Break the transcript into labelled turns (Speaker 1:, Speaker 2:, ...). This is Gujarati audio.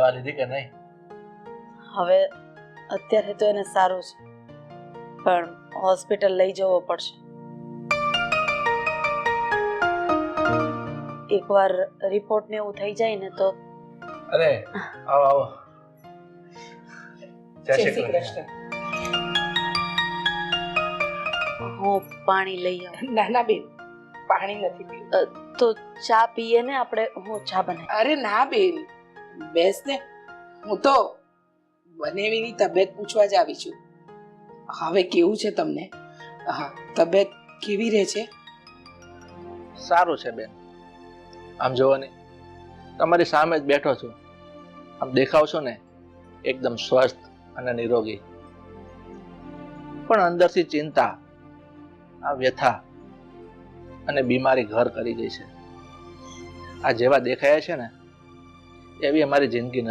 Speaker 1: દવા લીધી કે નહીં?
Speaker 2: હવે અત્યારે તો એને સારું છે, પણ હોસ્પિટલ લઈ જવો પડશે. એકવાર રિપોર્ટ ને એવું થઈ જાય ને તો.
Speaker 1: અરે આવો આવો. જય
Speaker 3: જય
Speaker 1: શ્રી
Speaker 3: શ્રી
Speaker 1: કૃષ્ણ.
Speaker 2: હું પાણી લઈ આવું.
Speaker 3: ના ના બેન, પાણી નથી પીવું.
Speaker 2: તો ચા પીએ ને આપણે. હું ચા બનાવી.
Speaker 3: અરે ના બેન, બેસ ને. હું તો બનેવીની તબિયત પૂછવા જ આવી છું. હવે કેવું છે તમને? હા, તબિયત કેવી રહે છે?
Speaker 1: સારું છે બેન. આમ જોવો ને, તમારી સામે જ બેઠો છું. આમ દેખાવ છો ને એકદમ સ્વસ્થ અને નિરોગી, પણ અંદરથી ચિંતા, આ વ્યથા અને બીમારી ઘર કરી ગઈ છે. આ જેવા દેખાયા છે ને એવી અમારી જિંદગી નથી.